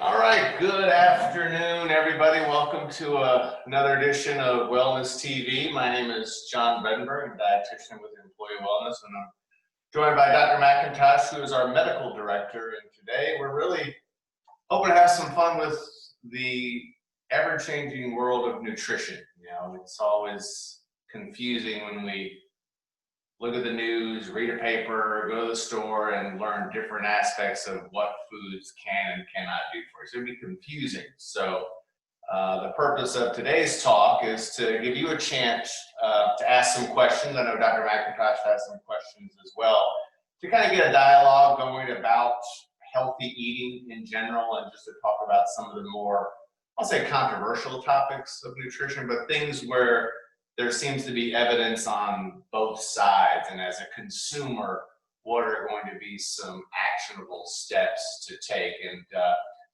All right, good afternoon, everybody. Welcome to another edition of Wellness TV. My name is Jon Bedenberg, a dietitian with Employee Wellness, and I'm joined by Dr. McIntosh, who is our medical director. And today we're really hoping to have some fun with the ever-changing world of nutrition. You know, it's always confusing when we look at the news, read a paper, go to the store, and learn different aspects of what foods can and cannot do for us. It would be confusing. So the purpose of today's talk is to give you a chance to ask some questions. I know Dr. McIntosh has some questions as well, to kind of get a dialogue going about healthy eating in general, and just to talk about some of the more, I'll say, controversial topics of nutrition, but things where there seems to be evidence on both sides, and as a consumer, what are going to be some actionable steps to take? And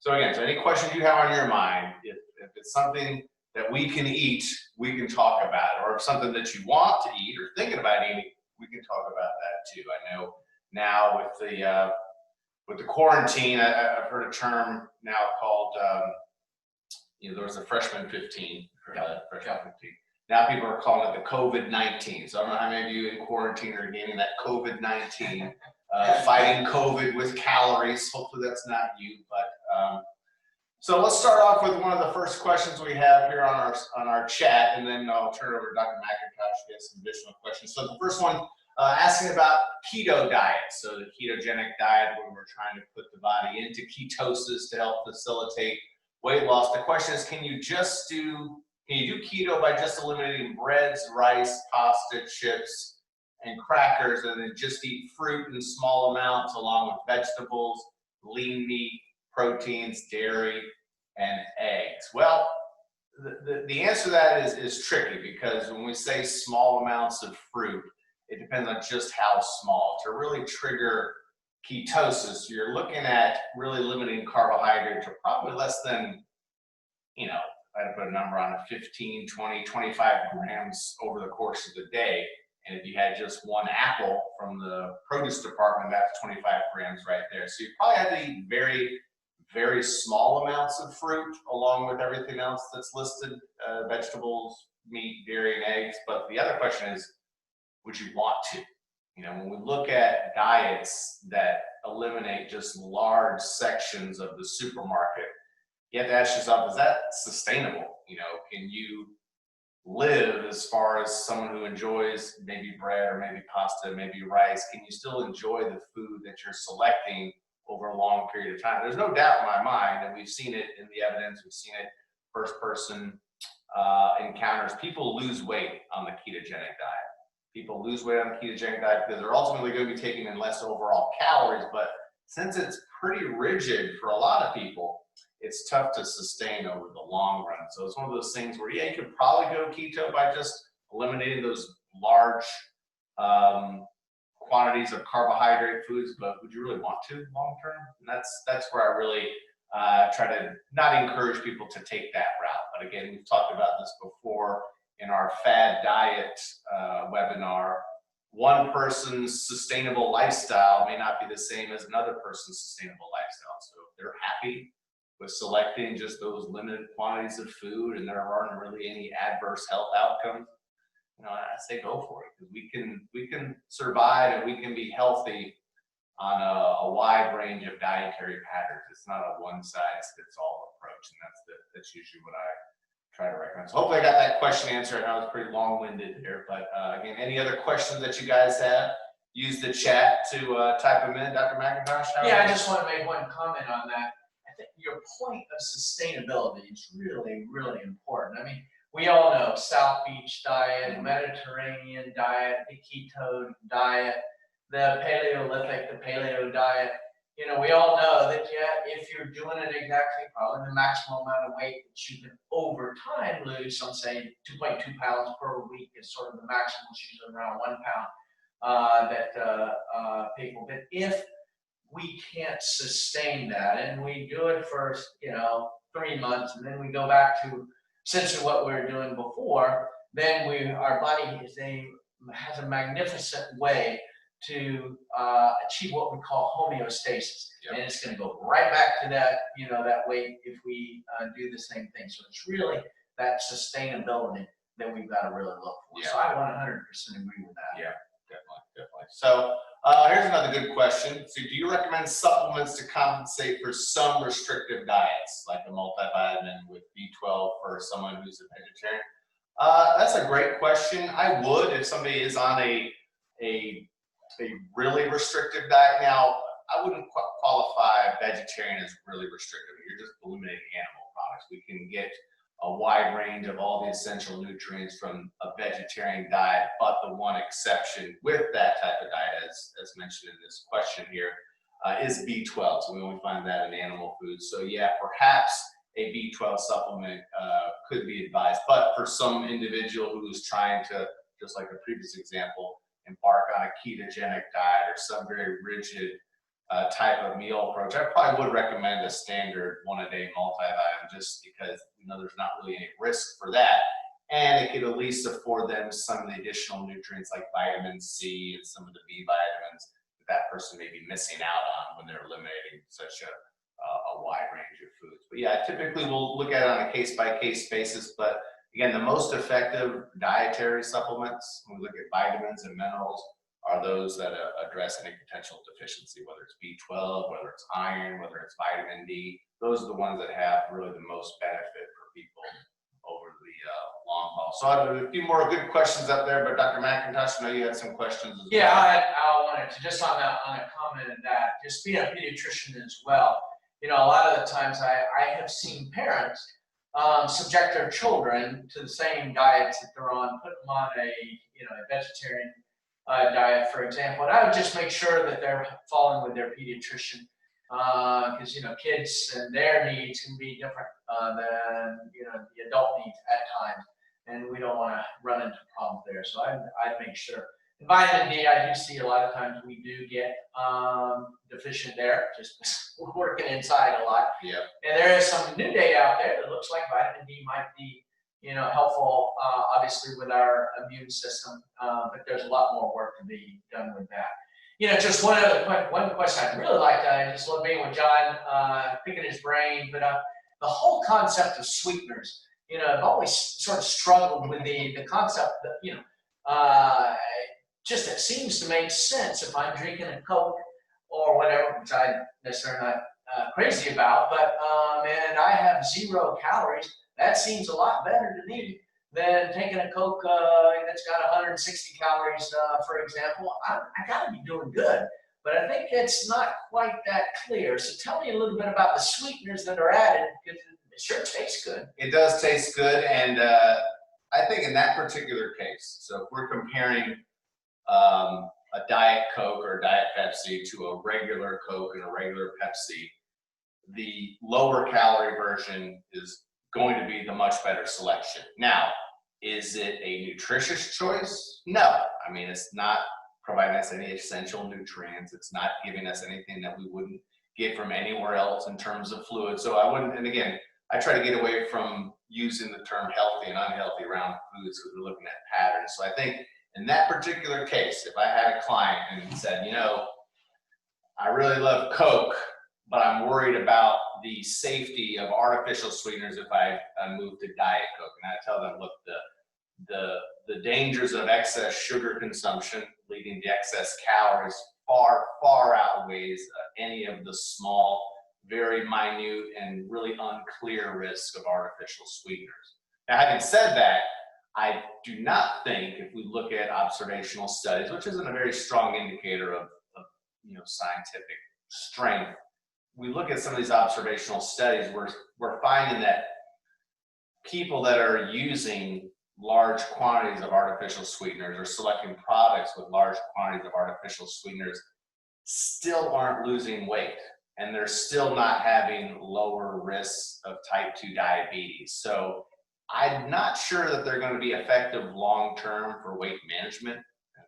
so any questions you have on your mind, if it's something that we can eat, we can talk about it, or if something that you want to eat or thinking about eating, we can talk about that too. I know now with the quarantine, I've heard a term now called, there was a freshman 15, freshman 15. Now people are calling it the COVID-19. So I don't know how many of you in quarantine are getting that COVID-19, fighting COVID with calories. Hopefully that's not you. But so let's start off with one of the first questions we have here on our chat, and then I'll turn it over to Dr. McIntosh to get some additional questions. So the first one, asking about keto diet. So the ketogenic diet, where we're trying to put the body into ketosis to help facilitate weight loss. The question is, can you do keto by just eliminating breads, rice, pasta, chips, and crackers, and then just eat fruit in small amounts along with vegetables, lean meat, proteins, dairy, and eggs? Well, the answer to that is tricky, because when we say small amounts of fruit, it depends on just how small. To really trigger ketosis, you're looking at really limiting carbohydrate to probably less than, I'd put a number on it, 15, 20, 25 grams over the course of the day. And if you had just one apple from the produce department, that's 25 grams right there. So you probably have to eat very, very small amounts of fruit along with everything else that's listed, vegetables, meat, dairy, and eggs. But the other question is, would you want to? When we look at diets that eliminate just large sections of the supermarket, you have to ask yourself, is that sustainable? Can you live, as far as someone who enjoys maybe bread or maybe pasta, maybe rice, can you still enjoy the food that you're selecting over a long period of time? There's no doubt in my mind, and we've seen it in the evidence, we've seen it first person encounters. People lose weight on the ketogenic diet. People lose weight on the ketogenic diet because they're ultimately going to be taking in less overall calories, but since it's pretty rigid for a lot of people, it's tough to sustain over the long run. So it's one of those things where, you could probably go keto by just eliminating those large quantities of carbohydrate foods, but would you really want to long term? And that's where I really try to not encourage people to take that route. But again, we've talked about this before in our fad diet webinar. One person's sustainable lifestyle may not be the same as another person's sustainable lifestyle. So if they're happy with selecting just those limited quantities of food and there aren't really any adverse health outcomes, I say go for it, because we can survive and we can be healthy on a wide range of dietary patterns. It's not a one-size-fits-all approach, and that's usually what I try to recommend. So hopefully I got that question answered. I know it's pretty long-winded here, but again, any other questions that you guys have, use the chat to type them in. Dr. McIntosh? Yeah, I just want to make one comment on that. I think your point of sustainability is really, really important. I mean, we all know South Beach diet, Mediterranean diet, the keto diet, the Paleolithic, the paleo diet. We all know that if you're doing it exactly, probably the maximum amount of weight that you can over time lose, some say 2.2 pounds per week is sort of the maximum, which is usually around 1 pound that people. But if we can't sustain that, and we do it for 3 months, and then we go back to essentially what we were doing before, then our body has a magnificent way to achieve what we call homeostasis. Yep. And it's going to go right back to that, that weight if we do the same thing. So it's really that sustainability that we've got to really look for. Yeah. So I 100% agree with that. Yeah, definitely. So here's another good question. So do you recommend supplements to compensate for some restrictive diets, like a multivitamin with B12 for someone who's a vegetarian? That's a great question. I would, if somebody is on a really restrictive diet. Now, I wouldn't qualify vegetarian as really restrictive. You're just eliminating animal products. We can get a wide range of all the essential nutrients from a vegetarian diet, but the one exception with that type of diet, as mentioned in this question here, is B12. So we only find that in animal foods. So yeah, perhaps a B12 supplement could be advised, but for some individual who's trying to, just like the previous example, embark on a ketogenic diet or some very rigid type of meal approach, I probably would recommend a standard one-a-day multivitamin, just because there's not really any risk for that, and it could at least afford them some of the additional nutrients like vitamin C and some of the B vitamins that person may be missing out on when they're eliminating such a wide range of foods. But yeah, typically we'll look at it on a case-by-case basis, but again, the most effective dietary supplements, when we look at vitamins and minerals, are those that address any potential deficiency, whether it's B12, whether it's iron, whether it's vitamin D. Those are the ones that have really the most benefit for people over the long haul. So I have a few more good questions up there, but Dr. McIntosh, I know you had some questions as well. Yeah, I wanted to just on a comment of that, just being a pediatrician as well. A lot of the times I have seen parents subject their children to the same diets that they're on, put them on a vegetarian diet, for example, and I would just make sure that they're following with their pediatrician, because kids and their needs can be different than the adult needs at times, and we don't want to run into problems there. So I'd make sure. And vitamin D, I do see a lot of times we do get deficient there, just working inside a lot. Yeah. And there is some new data out there that looks like vitamin D might be helpful, obviously, with our immune system, but there's a lot more work to be done with that. Just one question I'd really like to, I just love being with John, picking his brain, but the whole concept of sweeteners, I've always sort of struggled with the concept that, just it seems to make sense if I'm drinking a Coke or whatever, which I'm necessarily not crazy about, but, and I have 0 calories. That seems a lot better to me than taking a Coke that's got 160 calories, for example. I got to be doing good, but I think it's not quite that clear. So tell me a little bit about the sweeteners that are added, because it sure tastes good. It does taste good, and I think in that particular case, so if we're comparing a Diet Coke or a Diet Pepsi to a regular Coke and a regular Pepsi, the lower calorie version is going to be the much better selection. Now, is it a nutritious choice? No. I mean, it's not providing us any essential nutrients. It's not giving us anything that we wouldn't get from anywhere else in terms of fluid. So I wouldn't, and again, I try to get away from using the term healthy and unhealthy around foods because we're looking at patterns. So I think in that particular case, if I had a client and said, I really love Coke, but I'm worried about the safety of artificial sweeteners if I move to Diet Coke. And I tell them, look, the dangers of excess sugar consumption leading to excess calories far, far outweighs any of the small, very minute and really unclear risk of artificial sweeteners. Now, having said that, I do not think, if we look at observational studies, which isn't a very strong indicator of scientific strength, we look at some of these observational studies, we're finding that people that are using large quantities of artificial sweeteners or selecting products with large quantities of artificial sweeteners still aren't losing weight, and they're still not having lower risks of type 2 diabetes. So I'm not sure that they're going to be effective long-term for weight management.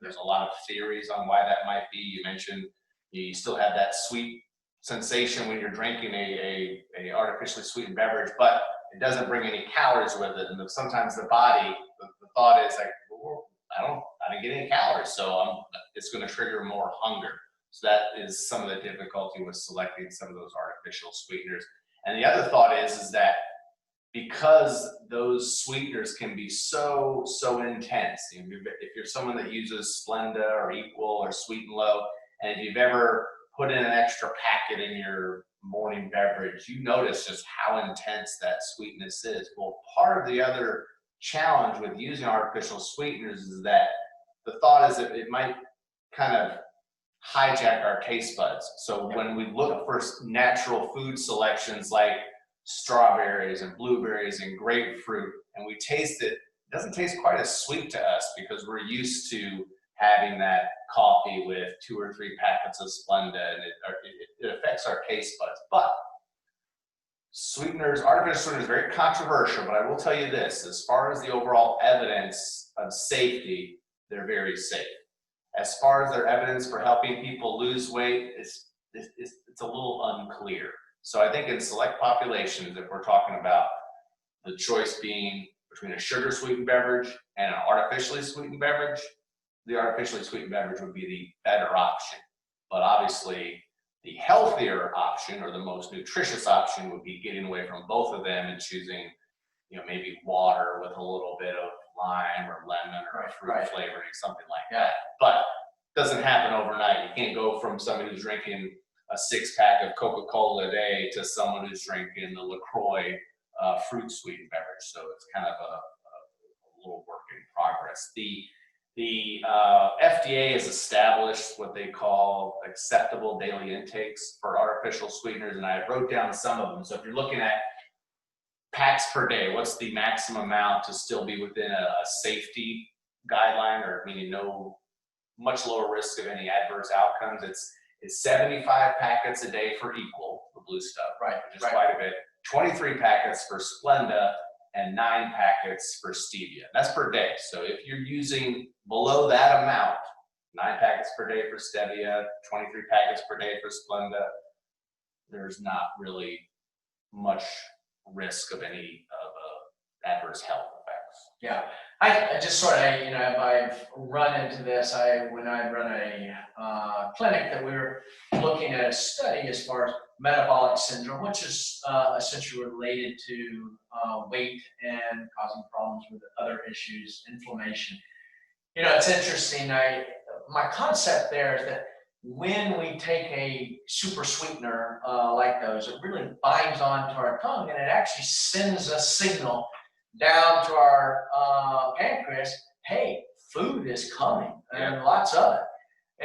There's a lot of theories on why that might be. You mentioned you still have that sweet sensation when you're drinking a artificially sweetened beverage, but it doesn't bring any calories with it. And sometimes the body, the thought is like, well, I didn't get any calories, so it's going to trigger more hunger. So that is some of the difficulty with selecting some of those artificial sweeteners. And the other thought is that because those sweeteners can be so intense, if you're someone that uses Splenda or Equal or Sweet and Low, and if you've ever put in an extra packet in your morning beverage, you notice just how intense that sweetness is. Well, part of the other challenge with using artificial sweeteners is that the thought is that it might kind of hijack our taste buds. So when we look for natural food selections like strawberries and blueberries and grapefruit, and we taste it, it doesn't taste quite as sweet to us because we're used to having that coffee with 2 or 3 packets of Splenda, and it affects our taste buds. But sweeteners, artificial sweeteners, is very controversial, but I will tell you this, as far as the overall evidence of safety, they're very safe. As far as their evidence for helping people lose weight, it's a little unclear. So I think in select populations, if we're talking about the choice being between a sugar sweetened beverage and an artificially sweetened beverage, the artificially sweetened beverage would be the better option. But obviously, the healthier option or the most nutritious option would be getting away from both of them and choosing, maybe water with a little bit of lime or lemon or a fruit flavoring, something like that. But it doesn't happen overnight. You can't go from somebody who's drinking a 6-pack of Coca-Cola a day to someone who's drinking the LaCroix fruit sweetened beverage. So it's kind of a little work in progress. The FDA has established what they call acceptable daily intakes for artificial sweeteners, and I wrote down some of them. So if you're looking at packs per day, what's the maximum amount to still be within a safety guideline, or meaning no much lower risk of any adverse outcomes? It's 75 packets a day for Equal, the blue stuff, which is quite a bit. 23 packets for Splenda and 9 packets for Stevia. That's per day. So if you're using below that amount, 9 packets per day for Stevia, 23 packets per day for Splenda, there's not really much risk of any adverse health effects. Yeah, I just sort of, I've run into this. When I run a clinic that we were looking at a study as far as metabolic syndrome, which is essentially related to weight and causing problems with other issues, inflammation. It's interesting. My concept there is that when we take a super sweetener like those, it really binds onto our tongue, and it actually sends a signal down to our pancreas, hey, food is coming, and lots of it.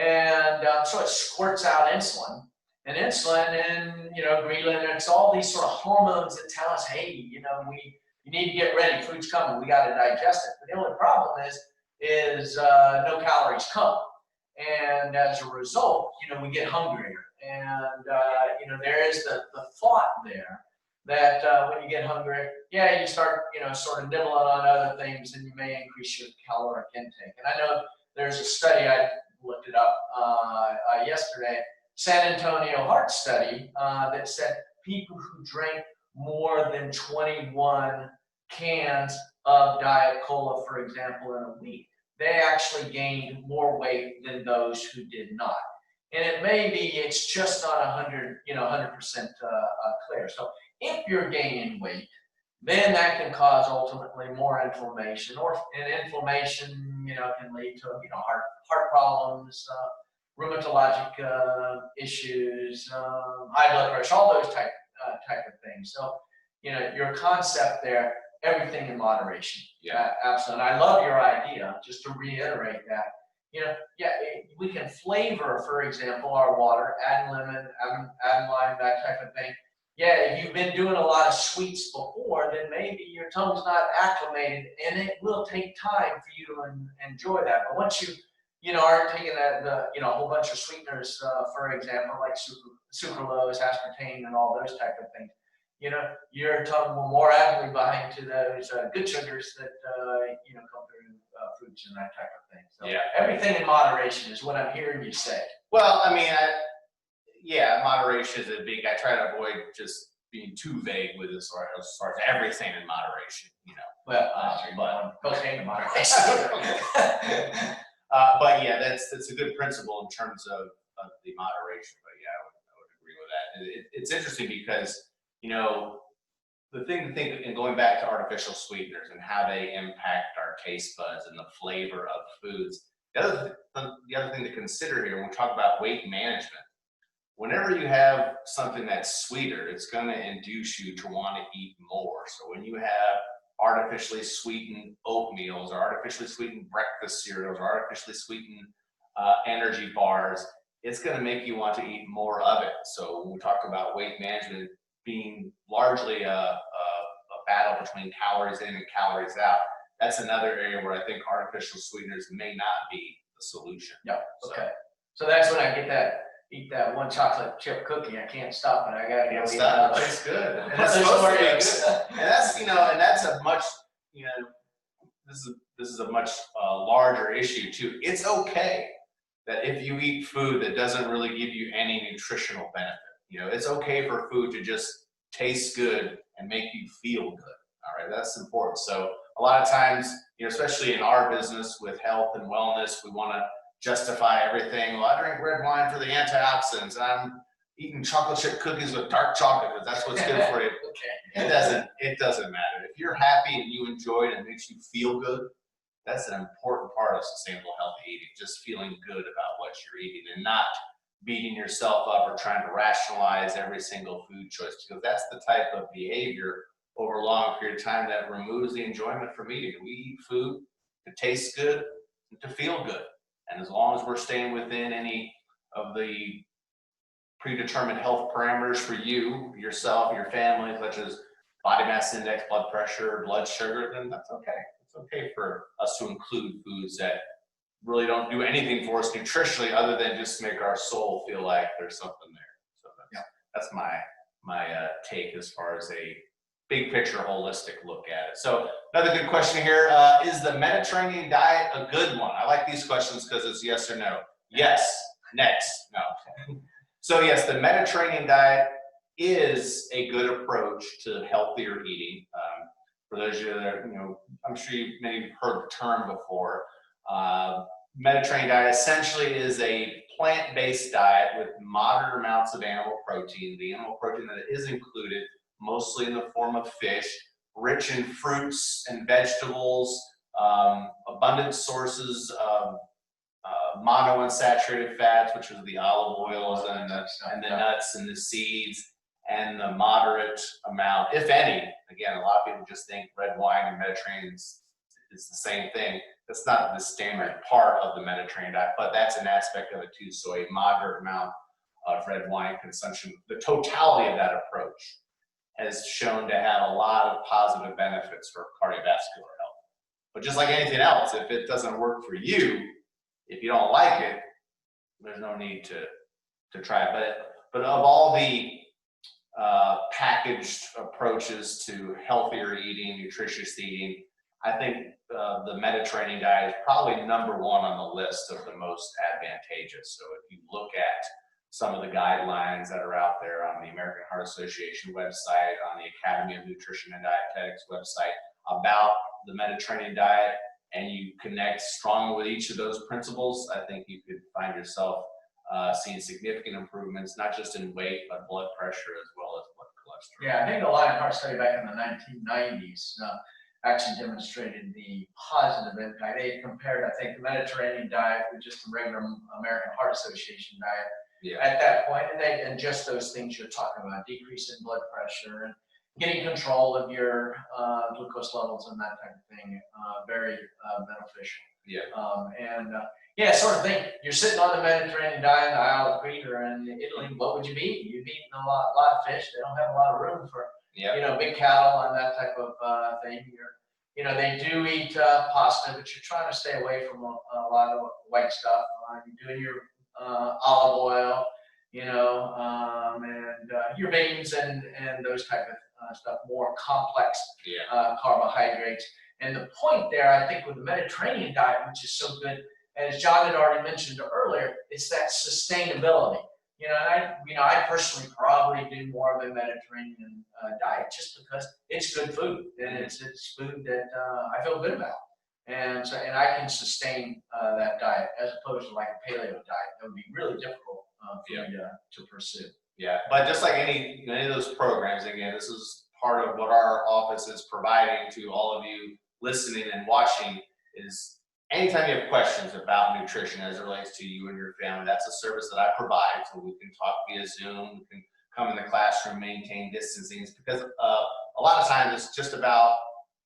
And so it squirts out insulin. And insulin and, ghrelin, it's all these sort of hormones that tell us, hey, you need to get ready, food's coming, we got to digest it. But the only problem is no calories come. And as a result, we get hungrier. And, there is the thought there that when you get hungry, you start, sort of nibbling on other things, and you may increase your caloric intake. And I know there's a study, I looked it up yesterday, San Antonio Heart Study, that said people who drank more than 21 cans of Diet Cola, for example, in a week, they actually gained more weight than those who did not. And it may be it's just not 100% clear. So if you're gaining weight, then that can cause ultimately more inflammation, and inflammation, can lead to heart problems, rheumatologic issues, high blood pressure, all those type of things. So, your concept there, everything in moderation. Yeah, absolutely. And I love your idea, just to reiterate that. We can flavor, for example, our water, add lemon, add lime, that type of thing. If you've been doing a lot of sweets before, then maybe your tongue's not acclimated, and it will take time for you to enjoy that. But once you aren't taking a whole bunch of sweeteners, for example, like sucralose, aspartame, and all those type of things, your tongue will more aptly bind to those good sugars that come through fruits and that type of thing. So everything in moderation is what I'm hearing you say. Well, moderation is a big. I try to avoid just being too vague with this, as far as everything in moderation. Well, but cocaine in moderation. But yeah, that's a good principle in terms of the moderation. But yeah, I would agree with that. It's interesting because, you know, the thing to think, and going back to artificial sweeteners and how they impact our taste buds and the flavor of foods, the other thing to consider here when we talk about weight management, whenever you have something that's sweeter, it's going to induce you to want to eat more. So when you have artificially sweetened oatmeals or artificially sweetened breakfast cereals or artificially sweetened energy bars, it's going to make you want to eat more of it. So when we talk about weight management being largely a battle between calories in and calories out, that's another area where I think artificial sweeteners may not be the solution. Yeah. Okay. So that's when I eat that one chocolate chip cookie. I can't stop it. I gotta go eat It it. tastes good. And it's supposed to be good. And that's, and that's a much, this is a much larger issue too. It's okay that if you eat food that doesn't really give you any nutritional benefit, it's okay for food to just taste good and make you feel good. All right, that's important. So a lot of times, especially in our business with health and wellness, we want to justify everything. Well, I drink red wine for the antioxidants. I'm eating chocolate chip cookies with dark chocolate because that's what's good for you. Okay. It doesn't matter. If you're happy and you enjoy it and it makes you feel good, that's an important part of sustainable healthy eating. Just feeling good about what you're eating and not beating yourself up or trying to rationalize every single food choice, because that's the type of behavior over a long period of time that removes the enjoyment from eating. We eat food to taste good and to feel good. And as long as we're staying within any of the predetermined health parameters for you, yourself, your family, such as body mass index, blood pressure, blood sugar, then that's okay. It's okay for us to include foods that really don't do anything for us nutritionally other than just make our soul feel like there's something there. So that's my take as far as a big picture, holistic look at it. So another good question here, is the Mediterranean diet a good one? I like these questions because it's yes or no. Yes, next, no. So yes, the Mediterranean diet is a good approach to healthier eating. For those of you that, I'm sure you maybe heard the term before. Mediterranean diet essentially is a plant-based diet with moderate amounts of animal protein. The animal protein that is included mostly in the form of fish, rich in fruits and vegetables, abundant sources of monounsaturated fats, which is the olive oils and the nuts and the seeds, and the moderate amount, if any. Again, a lot of people just think red wine and Mediterranean is the same thing. That's not the standard part of the Mediterranean diet, but that's an aspect of it too. So a moderate amount of red wine consumption, the totality of that approach has shown to have a lot of positive benefits for cardiovascular health. But just like anything else, if it doesn't work for you, if you don't like it, there's no need to try it. But of all the packaged approaches to healthier eating, nutritious eating, I think the Mediterranean diet is probably number one on the list of the most advantageous. So if you look at some of the guidelines that are out there on the American Heart Association website, on the Academy of Nutrition and Dietetics website about the Mediterranean diet, and you connect strongly with each of those principles, I think you could find yourself seeing significant improvements, not just in weight, but blood pressure as well as blood cholesterol. Yeah, I think a Lion Heart study back in the 1990s actually demonstrated the positive impact. They compared, I think, the Mediterranean diet with just the regular American Heart Association diet at that point, and just those things you're talking about, decrease in blood pressure and getting control of your glucose levels and that type of thing, very beneficial. Sort of think, you're sitting on the Mediterranean diet, the Isle of Crete or in Italy, what would you be eating? You'd be eating a lot of fish. They don't have a lot of room for big cattle and that type of thing. They do eat pasta, but you're trying to stay away from a lot of white stuff. You're doing your olive oil, and your beans and those type of stuff, more complex carbohydrates. And the point there, I think, with the Mediterranean diet, which is so good, as John had already mentioned earlier, it's that sustainability. I personally probably do more of a Mediterranean diet just because it's good food and it's food that I feel good about. And so, and I can sustain that diet as opposed to like a paleo diet. That would be really difficult for me to pursue. Yeah, but just like any of those programs, again, this is part of what our office is providing to all of you listening and watching is anytime you have questions about nutrition as it relates to you and your family, that's a service that I provide. So we can talk via Zoom, we can come in the classroom, maintain distancing, because a lot of times it's just about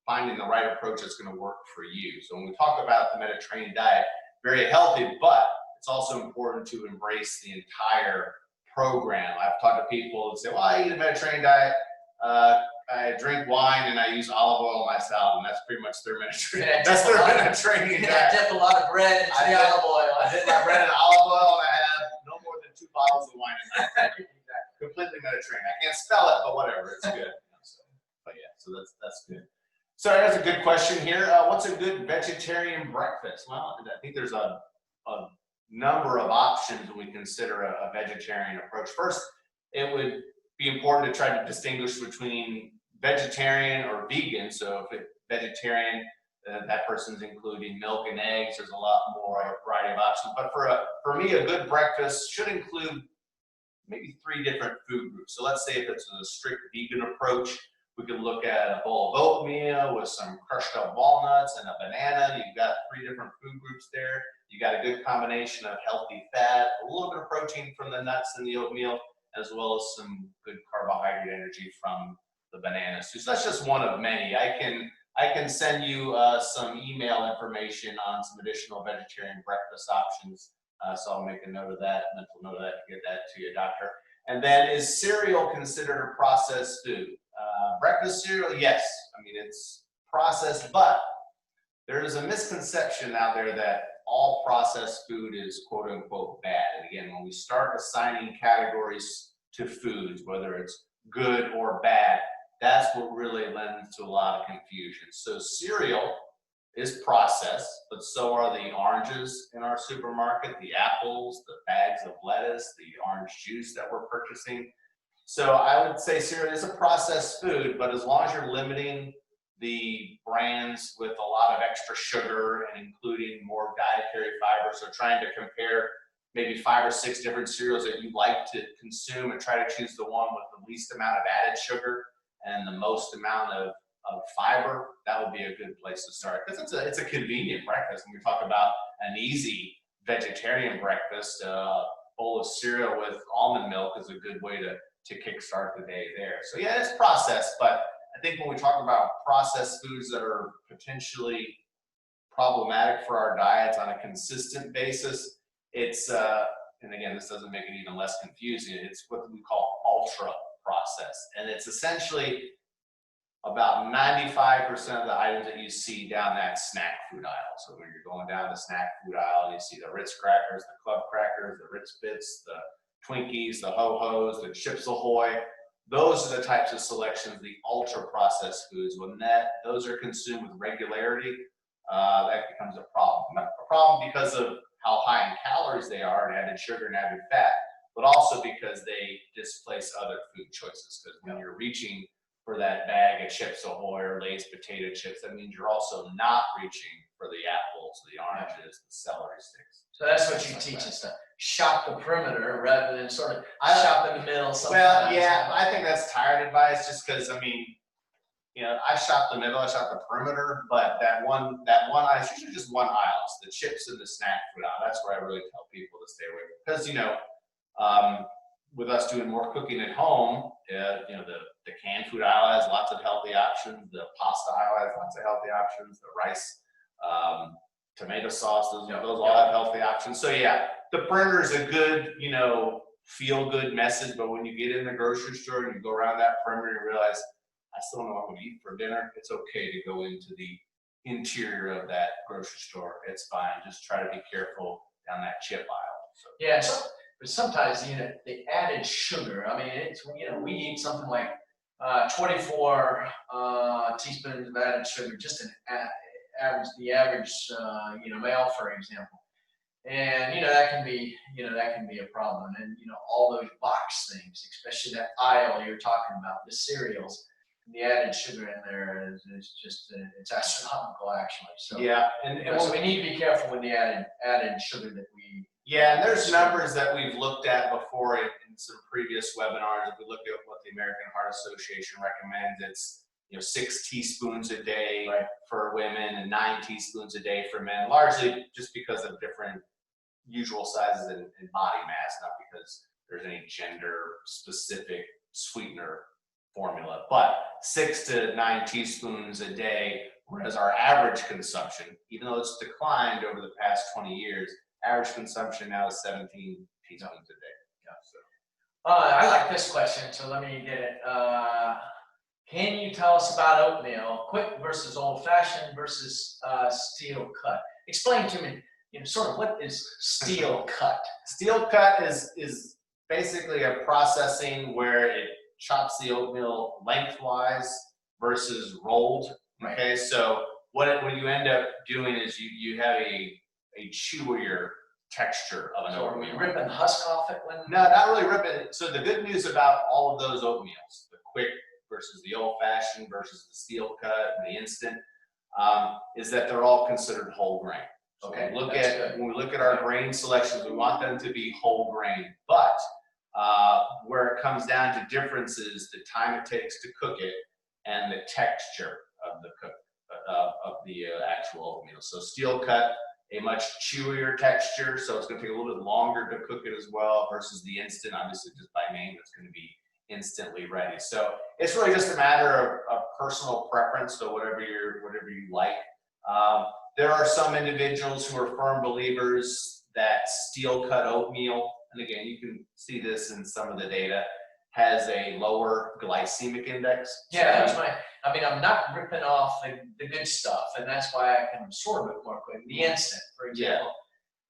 finding the right approach that's going to work for you. So when we talk about the Mediterranean diet, very healthy, but it's also important to embrace the entire program. I've talked to people that say, well, I eat a Mediterranean diet, I drink wine, and I use olive oil on my salad, and that's pretty much their Mediterranean. That's their Mediterranean diet. I dip a lot of bread into the olive oil. I dip my bread in olive oil, and I have no more than 2 bottles of wine in my completely Mediterranean. I can't spell it, but whatever, it's good. But yeah, so that's good. So that's a good question here. What's a good vegetarian breakfast? Well, I think there's a number of options when we consider a vegetarian approach. First, it would be important to try to distinguish between vegetarian or vegan. So if it's vegetarian, that person's including milk and eggs. There's a lot more variety of options. But for me, a good breakfast should include maybe 3 different food groups. So let's say if it's a strict vegan approach, we could look at a bowl of oatmeal with some crushed up walnuts and a banana. You've got 3 different food groups there. You got a good combination of healthy fat, a little bit of protein from the nuts and the oatmeal, as well as some good carbohydrate energy from the bananas. So that's just one of many. I can send you some email information on some additional vegetarian breakfast options. So I'll make a note of that, mental note of that, to get that to you, doctor. And then, is cereal considered a processed food? Breakfast cereal, yes. I mean, it's processed, but there is a misconception out there that all processed food is quote unquote bad. And again, when we start assigning categories to foods, whether it's good or bad, that's what really lends to a lot of confusion. So cereal is processed, but so are the oranges in our supermarket, the apples, the bags of lettuce, the orange juice that we're purchasing. So I would say cereal is a processed food, but as long as you're limiting the brands with a lot of extra sugar and including more dietary fiber, so trying to compare maybe 5 or 6 different cereals that you like to consume and try to choose the one with the least amount of added sugar and the most amount of fiber, that would be a good place to start, because it's a convenient breakfast. When we talk about an easy vegetarian breakfast, a bowl of cereal with almond milk is a good way to kickstart the day there. So yeah, it's processed, but I think when we talk about processed foods that are potentially problematic for our diets on a consistent basis, it's, and again, this doesn't make it even less confusing, it's what we call ultra processed. And it's essentially about 95% of the items that you see down that snack food aisle. So when you're going down the snack food aisle, you see the Ritz crackers, the Club crackers, the Ritz Bits, the Twinkies, the Ho-Hos, the Chips Ahoy. Those are the types of selections, the ultra processed foods. When those are consumed with regularity, that becomes a problem. A problem because of how high in calories they are and added sugar and added fat, but also because they displace other food choices. Because when you're reaching for that bag of Chips Ahoy or Lay's potato chips, that means you're also not reaching for the apples, the oranges, the celery sticks. So that's what you teach us, to shop the perimeter rather than sort of shop in the middle sometimes. Well, yeah, I think that's tired advice, just because, I mean, I shop the middle, I shop the perimeter, but that one aisle, it's usually just one aisle. It's the chips and the snack food aisle. That's where I really tell people to stay away from. Because, with us doing more cooking at home, the canned food aisle has lots of healthy options. The pasta aisle has lots of healthy options. The rice, tomato sauce, those all have healthy options. So yeah, the perimeter is a good, feel-good message. But when you get in the grocery store and you go around that perimeter, you realize, I still don't know what I'm going to eat for dinner. It's okay to go into the interior of that grocery store. It's fine. Just try to be careful down that chip aisle. So. Yeah. But sometimes, the added sugar, I mean, it's, we eat something like 24 teaspoons of added sugar, just the average, male, for example. And, that can be a problem. And, all those box things, especially that aisle you're talking about, the cereals, The added sugar in there is just, it's astronomical actually. So, Yeah, so we need to be careful with the added sugar that we. Yeah, and there's numbers that we've looked at before in some previous webinars. If we look at what the American Heart Association recommends, it's 6 teaspoons a day for women and 9 teaspoons a day for men, largely just because of different usual sizes and body mass, not because there's any gender specific sweetener formula, but 6 to 9 teaspoons a day, whereas our average consumption, even though it's declined over the past 20 years, average consumption now is 17 teaspoons a day. Yeah, so. I like this question, so let me get it. Can you tell us about oatmeal, quick versus old-fashioned versus steel cut? Explain to me, sort of what is steel cut? Steel cut is basically a processing where it chops the oatmeal lengthwise versus rolled. Okay, so what you end up doing is you have a chewier texture of an oatmeal. Are we ripping the husk off it? No, not really ripping it. So the good news about all of those oatmeals, the quick versus the old-fashioned versus the steel cut and the instant, is that they're all considered whole grain. So okay, when we look at our grain selections, we want them to be whole grain. But where it comes down to differences, the time it takes to cook it and the texture of the actual oatmeal. So steel cut, a much chewier texture, so it's going to take a little bit longer to cook it as well, versus the instant, obviously just by name, it's going to be instantly ready. So it's really just a matter of personal preference, so whatever you like. There are some individuals who are firm believers that steel cut oatmeal, and again, you can see this in some of the data, has a lower glycemic index. Yeah, that's I'm not ripping off the good stuff, and that's why I can absorb it more quickly. The instant, for example.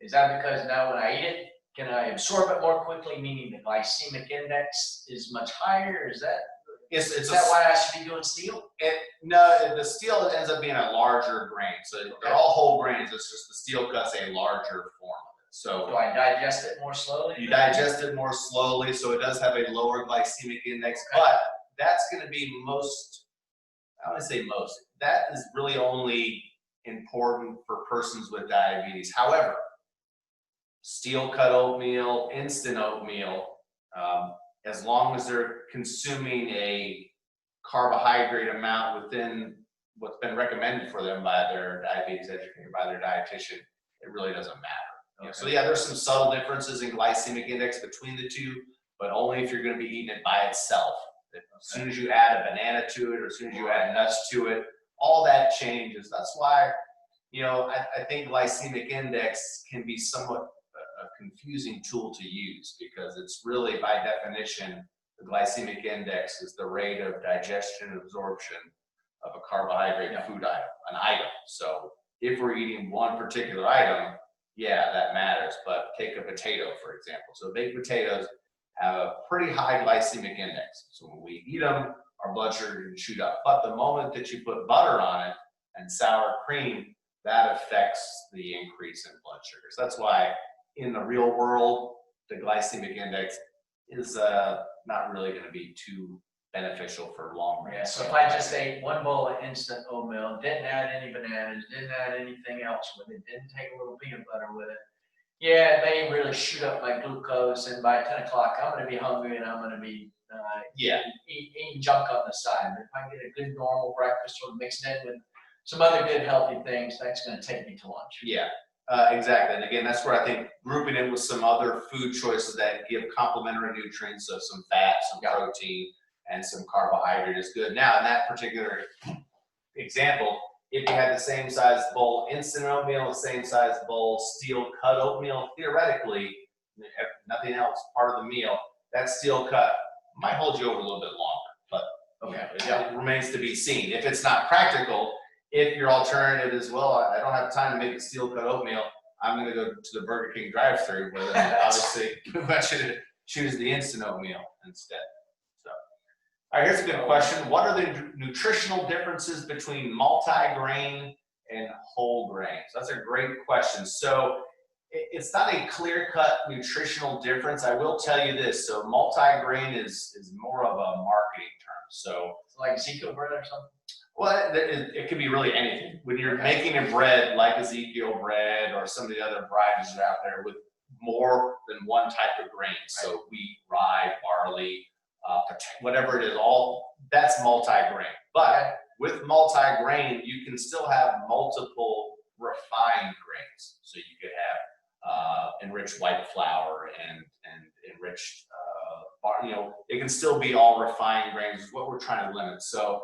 Yeah. Is that because now when I eat it, can I absorb it more quickly, meaning the glycemic index is much higher? Is that why I should be doing steel? No, the steel ends up being a larger grain. So they're all whole grains, it's just the steel cut's a larger form. So do I digest it more slowly? You digest it more slowly, so it does have a lower glycemic index, but that's going to be that is really only important for persons with diabetes. However, steel cut oatmeal, instant oatmeal, as long as they're consuming a carbohydrate amount within what's been recommended for them by their diabetes educator, by their dietitian, it really doesn't matter. Okay. So there's some subtle differences in glycemic index between the two, but only if you're going to be eating it by itself. As soon as you add a banana to it, or as soon as you add nuts to it, all that changes. That's why, I think glycemic index can be somewhat a confusing tool to use, because it's really, by definition, the glycemic index is the rate of digestion and absorption of a carbohydrate food item, an item. So if we're eating one particular item, yeah, that matters. But take a potato, for example. So baked potatoes have a pretty high glycemic index. So when we eat them, our blood sugar can shoot up. But the moment that you put butter on it and sour cream, that affects the increase in blood sugar. So that's why in the real world, the glycemic index is not really going to be too beneficial for long range. Yeah, so if I just ate one bowl of instant oatmeal, didn't add any bananas, didn't add anything else with it, didn't take a little peanut butter with it, yeah, it may really shoot up my glucose, and by 10 o'clock, I'm going to be hungry and I'm going to be eating junk on the side. But if I get a good normal breakfast sort of mixed in with some other good healthy things, that's going to take me to lunch. Yeah, exactly. And again, that's where I think grouping it with some other food choices that give complementary nutrients, so some fat, some protein, and some carbohydrate is good. Now, in that particular example, if you had the same size bowl instant oatmeal, the same size bowl steel cut oatmeal, theoretically, if nothing else, part of the meal, that steel cut might hold you over a little bit longer, but it remains to be seen. If it's not practical, if your alternative is, well, I don't have time to make a steel cut oatmeal, I'm going to go to the Burger King drive-thru, where obviously we want you to choose the instant oatmeal instead. All right, here's a good question. What are the nutritional differences between multi-grain and whole grain? So that's a great question. So it's not a clear-cut nutritional difference. I will tell you this. So multi-grain is more of a marketing term. So, Like Ezekiel bread or something? well, it could be really anything. When you're making a bread like Ezekiel bread or some of the other varieties that are out there with more than one type of grain, so wheat, rye, barley, whatever it is, all that's multi-grain. But with multi-grain, you can still have multiple refined grains. So you could have enriched white flour and enriched it can still be all refined grains is what we're trying to limit. So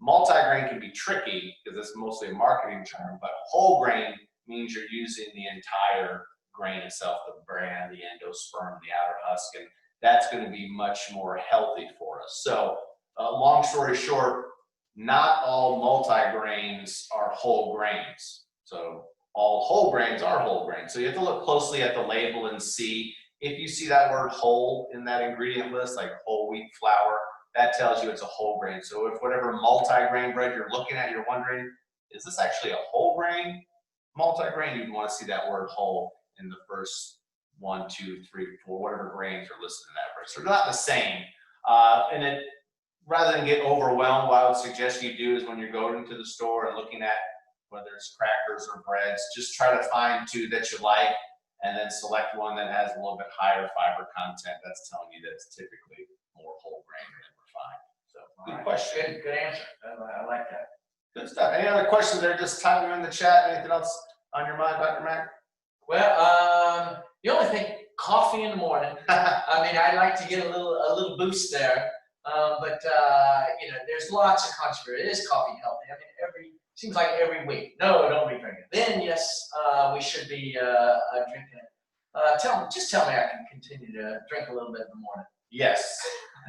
multi-grain can be tricky because it's mostly a marketing term, but whole grain means you're using the entire grain itself, the bran, the endosperm, the outer husk, and that's going to be much more healthy for us. So long story short, not all multi-grains are whole grains. So all whole grains are whole grains. So you have to look closely at the label and see if you see that word whole in that ingredient list, like whole wheat flour, that tells you it's a whole grain. So if whatever multi-grain bread you're looking at, you're wondering, is this actually a whole grain multi-grain? You'd want to see that word whole in the first 1, 2, 3, 4, whatever grains are listed in that bread. So they're not the same. Rather than get overwhelmed, what I would suggest you do is when you're going to the store and looking at whether it's crackers or breads, just try to find 2 that you like and then select one that has a little bit higher fiber content. That's telling you that it's typically more whole grain than refined. So good question. Good answer. I like that. Good stuff. Any other questions there? Just type them in the chat. Anything else on your mind, Dr. Mack? Well, the only thing, coffee in the morning. I mean, I like to get a little boost there. But there's lots of controversy. Is coffee healthy? I mean, seems like every week. No, don't be drinking it. Then yes, we should be drinking it. Just tell me I can continue to drink a little bit in the morning. Yes.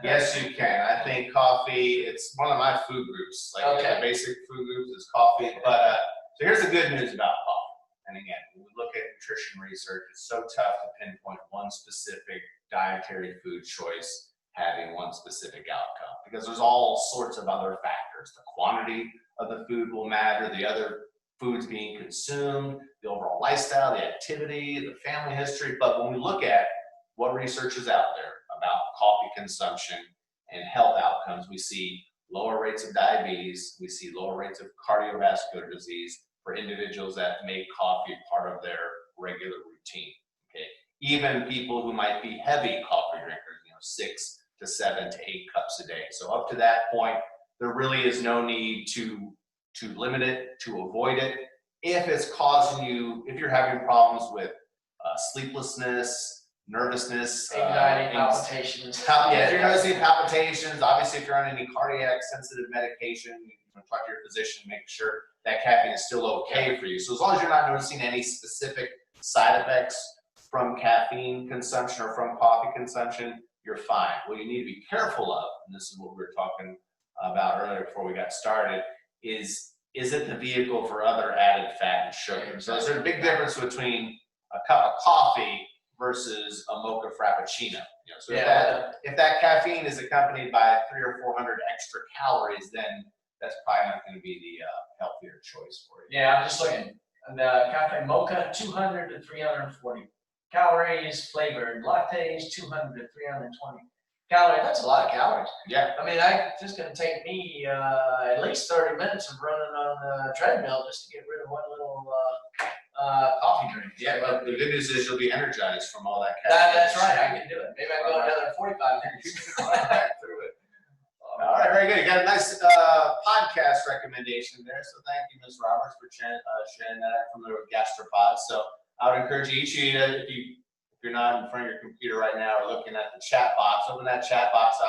Yes, you can. I think coffee, it's one of my food groups. Like the basic food groups is coffee. But so here's the good news about coffee. And again, when we look at nutrition research, it's so tough to pinpoint one specific dietary food choice having one specific outcome because there's all sorts of other factors. The quantity of the food will matter, the other foods being consumed, the overall lifestyle, the activity, the family history. But when we look at what research is out there about coffee consumption and health outcomes, we see lower rates of diabetes, we see lower rates of cardiovascular disease for individuals that make coffee part of their regular routine. Okay, even people who might be heavy coffee drinkers, 6 to 7 to 8 cups a day. So up to that point, there really is no need to limit it, to avoid it. If it's causing you, if you're having problems with sleeplessness, nervousness, anxiety, palpitations. If you're noticing palpitations, obviously if you're on any cardiac sensitive medication, you can talk to your physician, make sure that caffeine is still okay for you. So as long as you're not noticing any specific side effects from caffeine consumption or from coffee consumption, you're fine. What you need to be careful of, and this is what we were talking about earlier before we got started, is it the vehicle for other added fat and sugar? So there's a big difference between a cup of coffee versus a mocha frappuccino. So if that caffeine is accompanied by 300 or 400 extra calories, then that's probably not going to be the healthier choice for you. Yeah, I'm just looking. And the cafe mocha, 200 to 340 calories. Flavored lattes, 200 to 320 calories. That's a lot of calories. Yeah. I mean, it's just going to take me at least 30 minutes of running on the treadmill just to get rid of one little coffee drink. Yeah, but the good news is you'll be energized from all that caffeine. That's right. I can do it. Maybe I can go another 45 minutes. Through it. All right, very good. You got a nice podcast recommendation there. So thank you, Ms. Roberts, for sharing that from the Gastropod. So I would encourage each of you, if you're not in front of your computer right now or looking at the chat box, open that chat box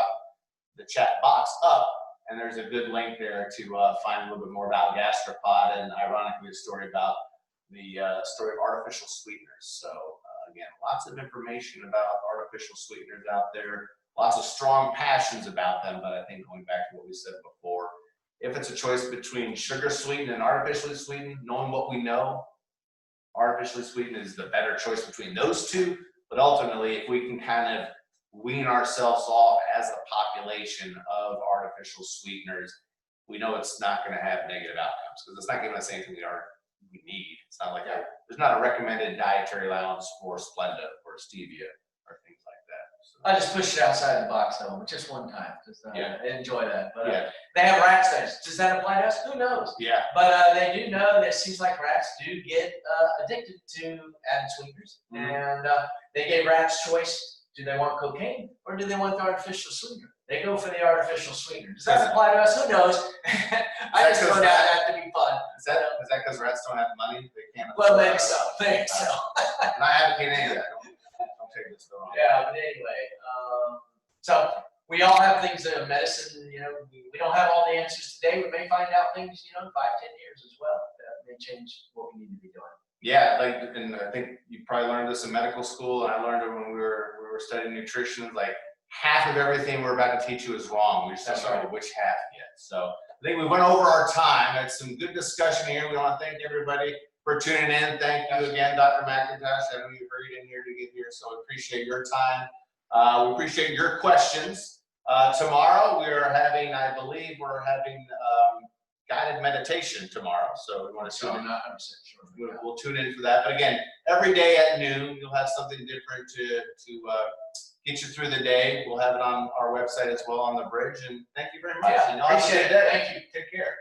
up, and there's a good link there to find a little bit more about Gastropod and ironically a story about the story of artificial sweeteners. So again, lots of information about artificial sweeteners out there, lots of strong passions about them, but I think going back to what we said before, if it's a choice between sugar sweetened and artificially sweetened, knowing what we know, artificially sweetened is the better choice between those two. But ultimately, if we can kind of wean ourselves off as a population of artificial sweeteners, we know it's not going to have negative outcomes because it's not giving us anything we need. It's not like there's not a recommended dietary allowance for Splenda or stevia or things like that. So I just pushed it outside the box though, just one time. Just Yeah. enjoy that. But Yeah. they have rat studies. Does that apply to us? Who knows? Yeah. But they do know that it seems like rats do get addicted to added sweeteners, and they gave rats choice. Do they want cocaine or do they want the artificial sweetener? They go for the artificial sweetener. Does that apply to us? Who knows? I just throw down that to be fun. Is that because rats don't have money? They can't. Well, maybe so. Maybe so. I'm not advocating any of that. Don't take this the wrong way. Yeah, but anyway, so we all have things in medicine, you know, we don't have all the answers today. We may find out things, you know, in 5-10 years as well. That may change what we need to be doing. Yeah, like, and I think you probably learned this in medical school, and I learned it when we were studying nutrition. Like, half of everything we're about to teach you is wrong. We just don't know which half yet. So I think we went over our time. Had some good discussion here. We want to thank everybody for tuning in. Thank you again, Dr. McIntosh. I know you hurried in here to get here, so we appreciate your time. We appreciate your questions. Tomorrow we are having, I believe we're having guided meditation tomorrow. So we want to tune in. I'm not 100% sure. We'll tune in for that. But again, every day at noon, you'll have something different to get you through the day. We'll have it on our website as well on the bridge. And thank you very much. Yeah, and y'all have a appreciate good day. it. Thank you. Take care.